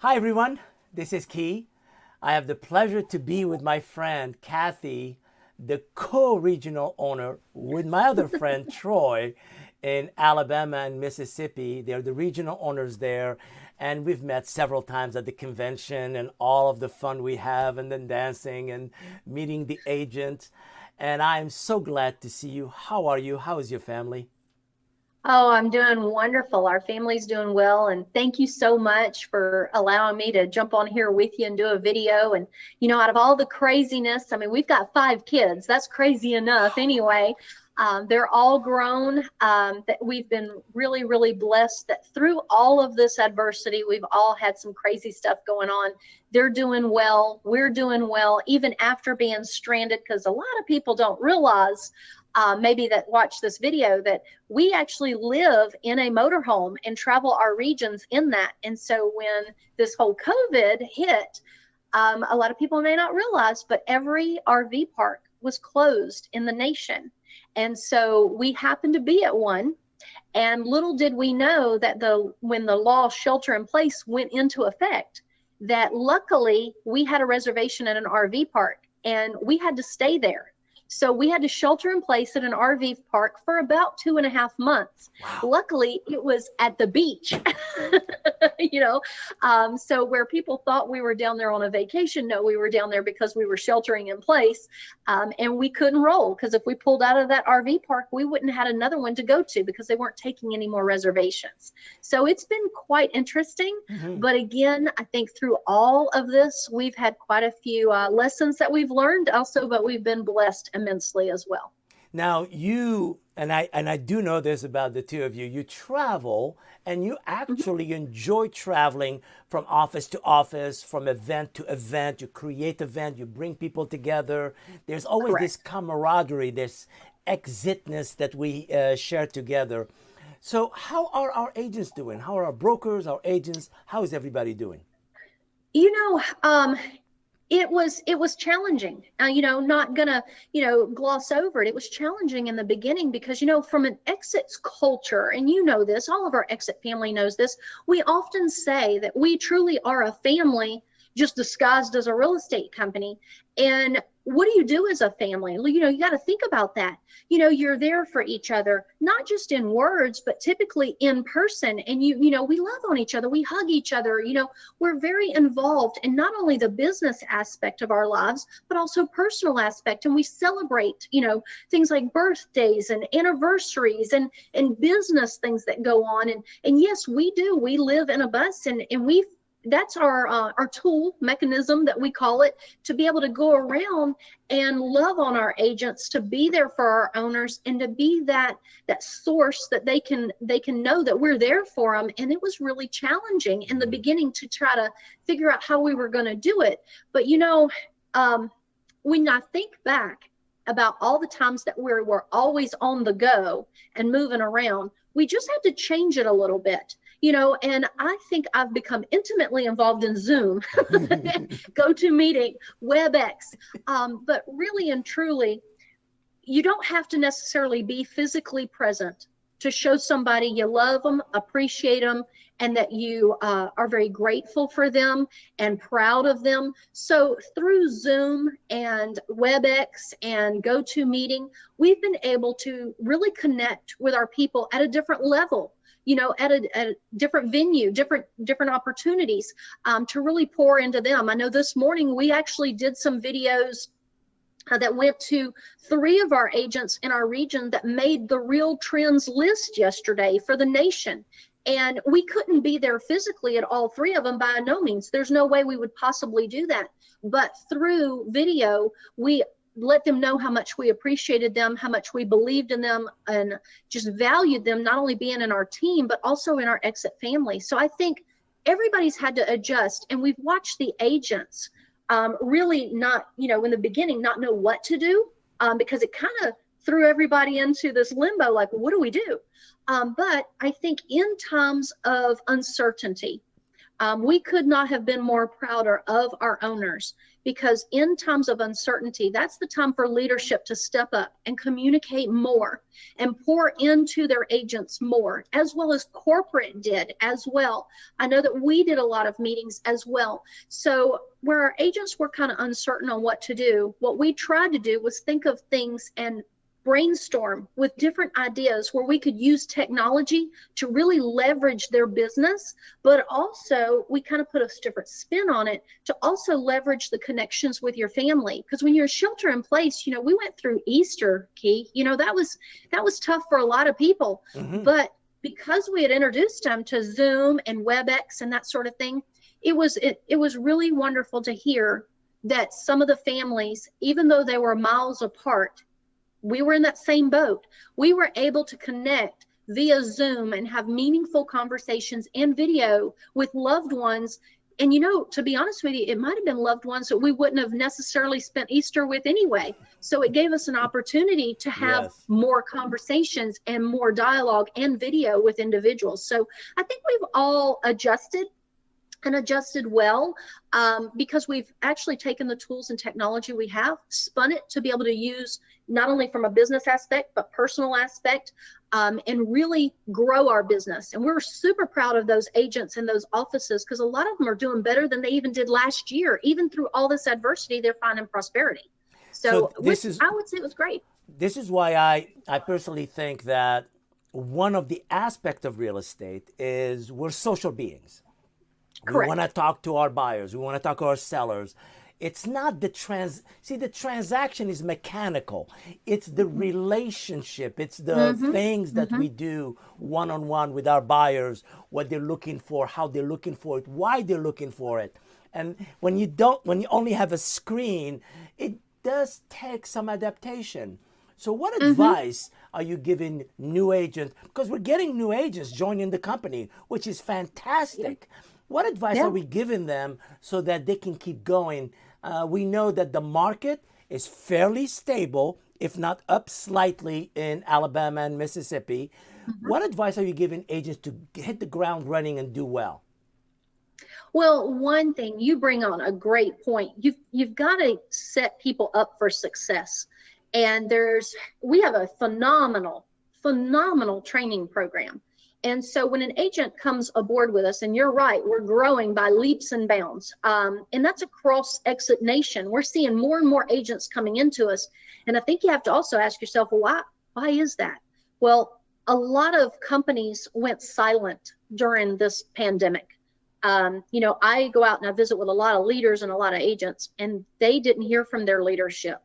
Hi, everyone. This is Key. I have the pleasure to be with my friend Kathy, the co-regional owner with my other friend Troy in Alabama and Mississippi. They're the regional owners there. And we've met several times at the convention and all of the fun we have, and then dancing and meeting the agents. And I'm so glad to see you. How are you? How is your family? Oh, I'm doing wonderful. Our family's doing well. And thank you so much for allowing me to jump on here with you and do a video. And, out of all the craziness, I mean, we've got 5 kids. That's crazy enough anyway. They're all grown. That we've been really, really blessed that through all of this adversity, we've all had some crazy stuff going on. They're doing well. We're doing well, even after being stranded, because a lot of people don't realize maybe that watch this video that we actually live in a motorhome and travel our regions in that. And so when this whole COVID hit, a lot of people may not realize, but every RV park was closed in the nation. And so we happened to be at one. And little did we know that when the law shelter in place went into effect, that luckily we had a reservation at an RV park and we had to stay there. So we had to shelter in place at an RV park for about 2.5 months. Wow. Luckily, it was at the beach, you know. So where people thought we were down there on a vacation, no, we were down there because we were sheltering in place, and we couldn't roll because if we pulled out of that RV park, we wouldn't have had another one to go to because they weren't taking any more reservations. So it's been quite interesting. Mhm. But again, I think through all of this, we've had quite a few lessons that we've learned also, but we've been blessed immensely as well. Now you and I do know this about the two of you. You travel and you Mhm. actually enjoy traveling from office to office, from event to event. You create event, you bring people together. There's always this Correct. camaraderie, this exitness that we share together. So how are our agents doing? How are our brokers, our agents? How is everybody doing? You know, it was challenging. Not gonna gloss over it. It was challenging in the beginning because from an exits culture, and this, all of our exit family knows this. We often say that we truly are a family, just disguised as a real estate company. And what do you do as a family? You got to think about that. You're there for each other, not just in words, but typically in person. And we love on each other. We hug each other. We're very involved in not only the business aspect of our lives, but also personal aspect. And we celebrate, things like birthdays and anniversaries and business things that go on. And yes, we do. We live in a bus, and we that's our tool mechanism that we call it, to be able to go around and love on our agents, to be there for our owners, and to be that source that they can know that we're there for them. And it was really challenging in the beginning to try to figure out how we were going to do it. But um, when I think back about all the times that we were always on the go and moving around, we just had to change it a little bit. And I think I've become intimately involved in Zoom, GoToMeeting, WebEx. But really and truly, you don't have to necessarily be physically present to show somebody you love them, appreciate them, and that you are very grateful for them and proud of them. So through Zoom and WebEx and GoToMeeting, we've been able to really connect with our people at a different level, at a different venue, different opportunities, to really pour into them. I know this morning we actually did some videos that went to 3 of our agents in our region that made the Real Trends list yesterday for the nation. And we couldn't be there physically at all 3 of them by no means. There's no way we would possibly do that. But through video, we let them know how much we appreciated them, how much we believed in them, and just valued them, not only being in our team, but also in our exit family. So I think everybody's had to adjust, and we've watched the agents really not, in the beginning, not know what to do, because it kind of threw everybody into this limbo, like, what do we do? But I think in times of uncertainty, We could not have been more prouder of our owners, because in times of uncertainty, that's the time for leadership to step up and communicate more and pour into their agents more, as well as corporate did as well. I know that we did a lot of meetings as well. So where our agents were kind of uncertain on what to do, what we tried to do was think of things and brainstorm with different ideas where we could use technology to really leverage their business, but also we kind of put a different spin on it to also leverage the connections with your family. Because when you're shelter in place, you know, we went through Easter, Key, you know, that was tough for a lot of people. Mm-hmm. But because we had introduced them to Zoom and WebEx and that sort of thing, it was really wonderful to hear that some of the families, even though they were miles apart, we were in that same boat. We were able to connect via Zoom and have meaningful conversations and video with loved ones. And, you know, to be honest with you, it might have been loved ones that we wouldn't have necessarily spent Easter with anyway. So it gave us an opportunity to have Yes. more conversations and more dialogue and video with individuals. So I think we've all adjusted and adjusted well, because we've actually taken the tools and technology we have, spun it to be able to use not only from a business aspect, but personal aspect, and really grow our business. And we're super proud of those agents and those offices, because a lot of them are doing better than they even did last year. Even through all this adversity, they're finding prosperity. So I would say it was great. This is why I personally think that one of the aspects of real estate is we're social beings. Correct. We want to talk to our buyers. We want to talk to our sellers. It's not the the transaction is mechanical. It's the relationship. It's the things that we do one-on-one with our buyers, what they're looking for, how they're looking for it, why they're looking for it. And when you only have a screen, it does take some adaptation. So what advice are you giving new agents? Because we're getting new agents joining the company, which is fantastic. What advice are we giving them so that they can keep going? We know that the market is fairly stable, if not up slightly in Alabama and Mississippi. What advice are you giving agents to hit the ground running and do well? Well, one thing, you bring on a great point. You've got to set people up for success. And we have a phenomenal training program. And so when an agent comes aboard with us, and you're right, we're growing by leaps and bounds. And that's across MsEXIT Nation. We're seeing more and more agents coming into us. And I think you have to also ask yourself, well, why is that? Well, a lot of companies went silent during this pandemic. You know, I go out and I visit with a lot of leaders and a lot of agents, and they didn't hear from their leadership.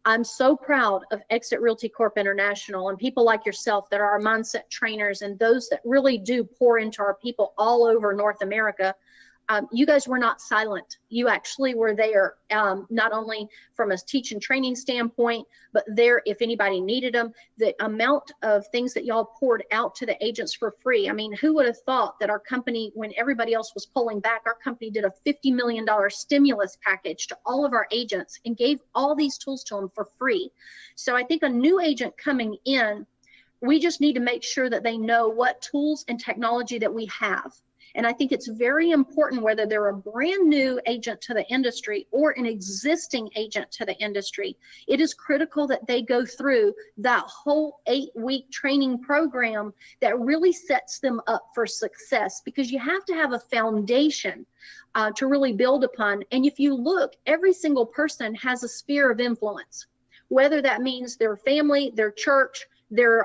I'm so proud of MsEXIT Realty Corp International and people like yourself that are our mindset trainers and those that really do pour into our people all over North America. You guys were not silent. You actually were there, not only from a teach and training standpoint, but there if anybody needed them. The amount of things that y'all poured out to the agents for free. I mean, who would have thought that our company, when everybody else was pulling back, our company did a $50 million stimulus package to all of our agents and gave all these tools to them for free. So I think a new agent coming in, we just need to make sure that they know what tools and technology that we have. And I think it's very important, whether they're a brand new agent to the industry or an existing agent to the industry, it is critical that they go through that whole 8-week training program that really sets them up for success, because you have to have a foundation to really build upon. And if you look, every single person has a sphere of influence, whether that means their family, their church, their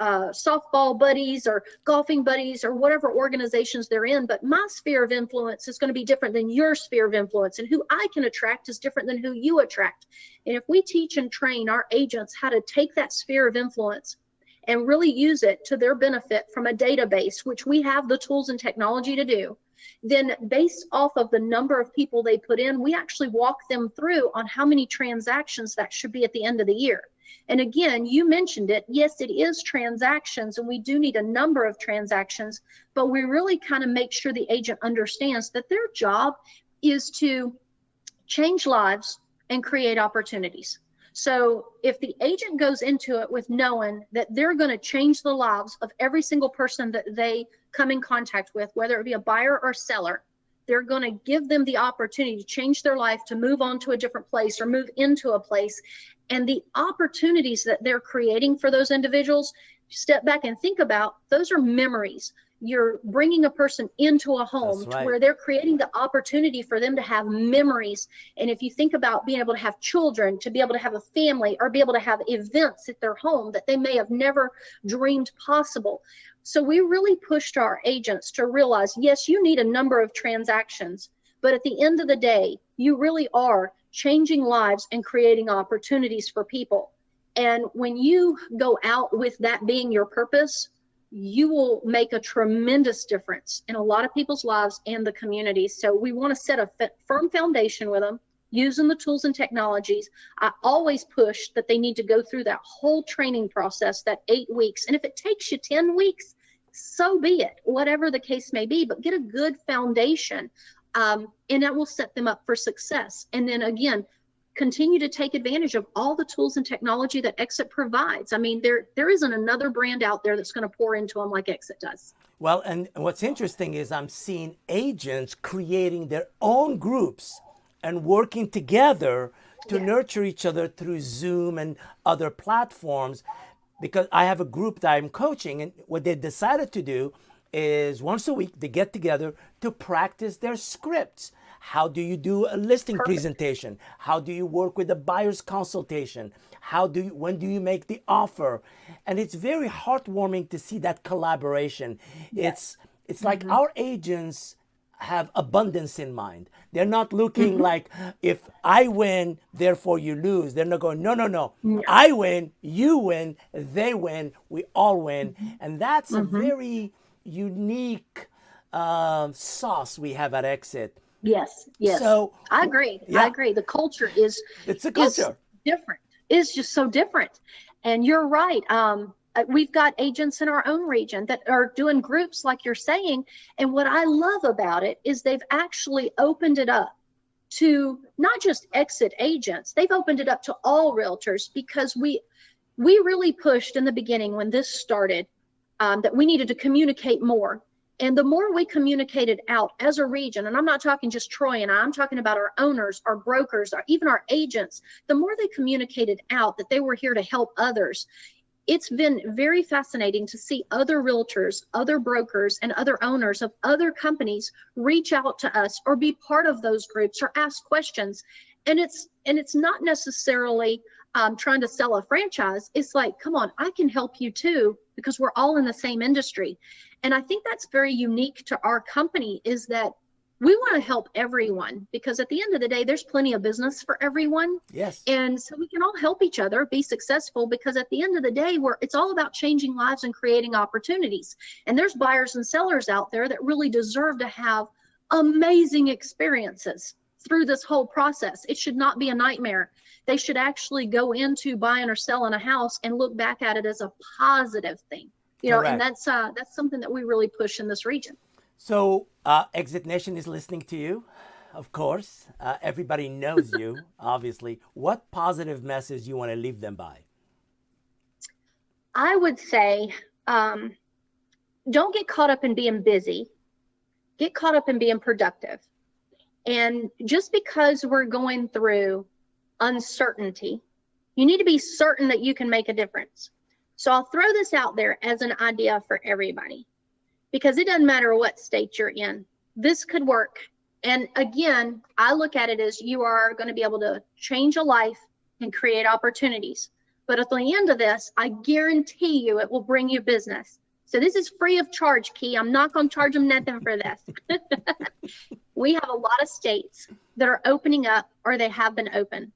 softball buddies or golfing buddies or whatever organizations they're in. But my sphere of influence is going to be different than your sphere of influence, and who I can attract is different than who you attract. And if we teach and train our agents how to take that sphere of influence and really use it to their benefit from a database, which we have the tools and technology to do, then based off of the number of people they put in, we actually walk them through on how many transactions that should be at the end of the year. And again, you mentioned it. Yes, it is transactions, and we do need a number of transactions, but we really kind of make sure the agent understands that their job is to change lives and create opportunities. So if the agent goes into it with knowing that they're going to change the lives of every single person that they come in contact with, whether it be a buyer or seller, they're going to give them the opportunity to change their life, to move on to a different place or move into a place. And the opportunities that they're creating for those individuals, step back and think about, those are memories. You're bringing a person into a home to where they're creating the opportunity for them to have memories. And if you think about being able to have children, to be able to have a family, or be able to have events at their home that they may have never dreamed possible. So we really pushed our agents to realize, yes, you need a number of transactions, but at the end of the day, you really are changing lives and creating opportunities for people. And when you go out with that being your purpose, you will make a tremendous difference in a lot of people's lives and the community. So we want to set a firm foundation with them, using the tools and technologies. I always push that they need to go through that whole training process, that 8 weeks. And if it takes you 10 weeks, so be it, whatever the case may be, but get a good foundation, and that will set them up for success. And then again, continue to take advantage of all the tools and technology that MsEXIT provides. I mean, there isn't another brand out there that's going to pour into them like MsEXIT does. Well, and what's interesting is I'm seeing agents creating their own groups and working together to nurture each other through Zoom and other platforms. Because I have a group that I'm coaching, and what they decided to do is once a week they get together to practice their scripts. How do you do a listing presentation? How do you work with the buyer's consultation? When do you make the offer? And it's very heartwarming to see that collaboration. Yes. It's like our agents have abundance in mind. They're not looking like, if I win, therefore you lose. They're not going, no. I win, you win, they win, we all win. And that's a very unique sauce we have at MsEXIT. Yes. So I agree. I agree. The culture is different. It's just so different. And you're right. We've got agents in our own region that are doing groups like you're saying. And what I love about it is they've actually opened it up to not just MsEXIT agents. They've opened it up to all realtors, because we really pushed in the beginning when this started that we needed to communicate more. And the more we communicated out as a region, and I'm not talking just Troy and I'm talking about our owners, our brokers, even our agents, the more they communicated out that they were here to help others. It's been very fascinating to see other realtors, other brokers, and other owners of other companies reach out to us or be part of those groups or ask questions. And it's not necessarily trying to sell a franchise. It's like, come on, I can help you too, because we're all in the same industry. And I think that's very unique to our company, is that we want to help everyone, because at the end of the day, there's plenty of business for everyone. Yes. And so we can all help each other be successful, because at the end of the day, it's all about changing lives and creating opportunities. And there's buyers and sellers out there that really deserve to have amazing experiences through this whole process. It should not be a nightmare. They should actually go into buying or selling a house and look back at it as a positive thing. And that's something that we really push in this region. So MsEXIT Nation is listening to you, of course. Everybody knows you, obviously. What positive message you want to leave them by? I would say, don't get caught up in being busy. Get caught up in being productive. And just because we're going through uncertainty, you need to be certain that you can make a difference. So I'll throw this out there as an idea for everybody, because it doesn't matter what state you're in. This could work. And again, I look at it as you are going to be able to change a life and create opportunities. But at the end of this, I guarantee you it will bring you business. So this is free of charge, Key. I'm not going to charge them nothing for this. We have a lot of states that are opening up, or they have been open.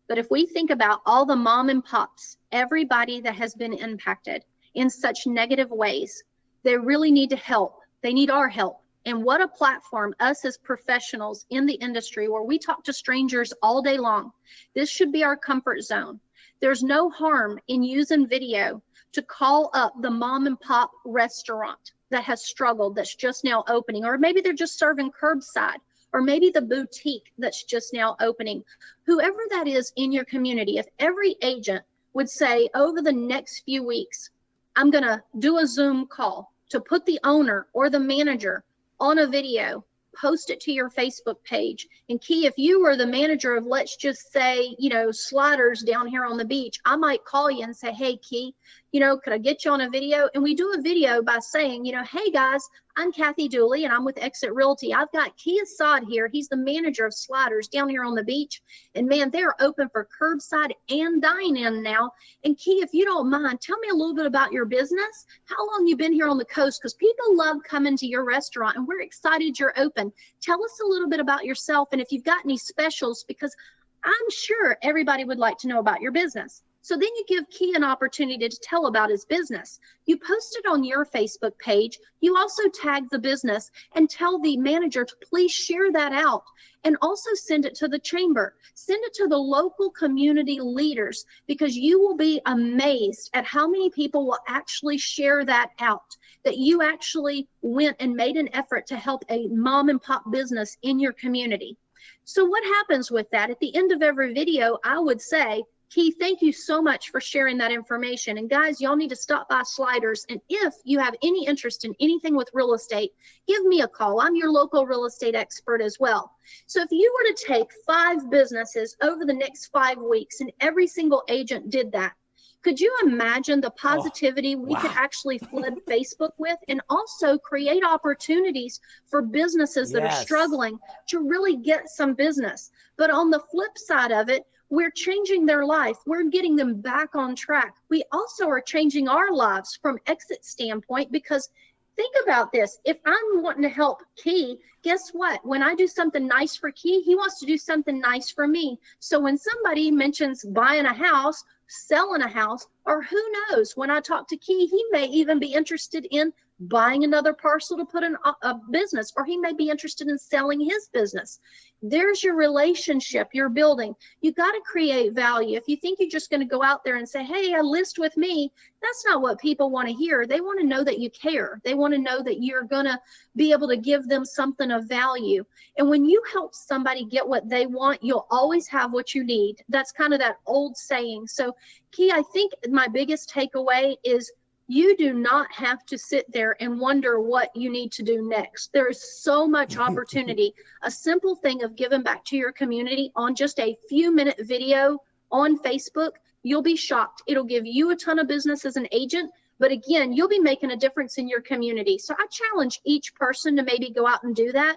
But if we think about all the mom and pops, everybody that has been impacted in such negative ways, they really need to help. They need our help. And what a platform, us as professionals in the industry, where we talk to strangers all day long. This should be our comfort zone. There's no harm in using video to call up the mom and pop restaurant that has struggled, that's just now opening, or maybe they're just serving curbside, or maybe the boutique that's just now opening. Whoever that is in your community, if every agent would say, over the next few weeks, I'm going to do a Zoom call to put the owner or the manager on a video, post it to your Facebook page. And Key, if you were the manager of, let's just say, Sliders down here on the beach, I might call you and say, hey, Key, could I get you on a video? And we do a video by saying, hey guys, I'm Kathy Dooley and I'm with MsEXIT Realty. I've got Key Yessaad here. He's the manager of Sliders down here on the beach. And man, they're open for curbside and dine-in now. And Key, if you don't mind, tell me a little bit about your business, how long you've been here on the coast, because people love coming to your restaurant and we're excited you're open. Tell us a little bit about yourself and if you've got any specials, because I'm sure everybody would like to know about your business. So then you give Key an opportunity to tell about his business. You post it on your Facebook page. You also tag the business and tell the manager to please share that out and also send it to the chamber. Send it to the local community leaders, because you will be amazed at how many people will actually share that out, that you actually went and made an effort to help a mom and pop business in your community. So what happens with that? At the end of every video, I would say, Key, thank you so much for sharing that information. And guys, y'all need to stop by Sliders. And if you have any interest in anything with real estate, give me a call. I'm your local real estate expert as well. So if you were to take 5 businesses over the next 5 weeks and every single agent did that, could you imagine the positivity we could actually flood Facebook with, and also create opportunities for businesses that are struggling to really get some business? But on the flip side of it, we're changing their life. We're getting them back on track. We also are changing our lives from MsEXIT standpoint, because think about this. If I'm wanting to help Key, guess what? When I do something nice for Key, he wants to do something nice for me. So when somebody mentions buying a house, selling a house, or who knows, when I talk to Key, he may even be interested in buying another parcel to put in a business, or he may be interested in selling his business. There's your relationship you're building. You got to create value. If you think you're just going to go out there and say, hey, list with me, that's not what people want to hear. They want to know that you care. They want to know that you're going to be able to give them something of value. And when you help somebody get what they want, you'll always have what you need. That's kind of that old saying. So Key, I think my biggest takeaway is you do not have to sit there and wonder what you need to do next. There is so much opportunity. A simple thing of giving back to your community on just a few-minute video on Facebook, you'll be shocked. It'll give you a ton of business as an agent, but again, you'll be making a difference in your community. So I challenge each person to maybe go out and do that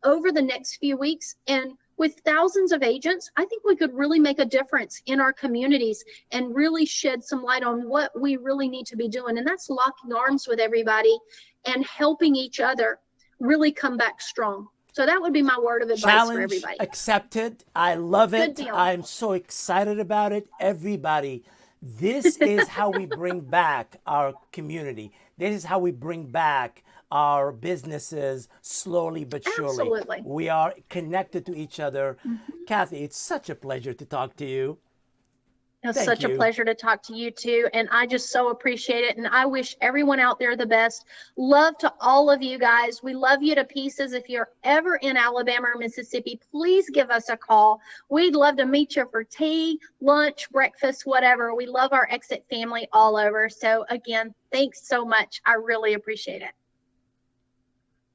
over the next few weeks. And with thousands of agents, I think we could really make a difference in our communities and really shed some light on what we really need to be doing. And that's locking arms with everybody and helping each other really come back strong. So that would be my word of advice for everybody. Challenge accepted. I love it. Good deal. I'm so excited about it. Everybody, this is how we bring back our community. This is how we bring back our businesses slowly but surely. Absolutely. We are connected to each other. Kathy, it's such a pleasure to talk to you. It's such a pleasure to talk to you too. And I just so appreciate it. And I wish everyone out there the best. Love to all of you guys. We love you to pieces. If you're ever in Alabama or Mississippi, please give us a call. We'd love to meet you for tea, lunch, breakfast, whatever. We love our MsEXIT family all over. So again, thanks so much. I really appreciate it.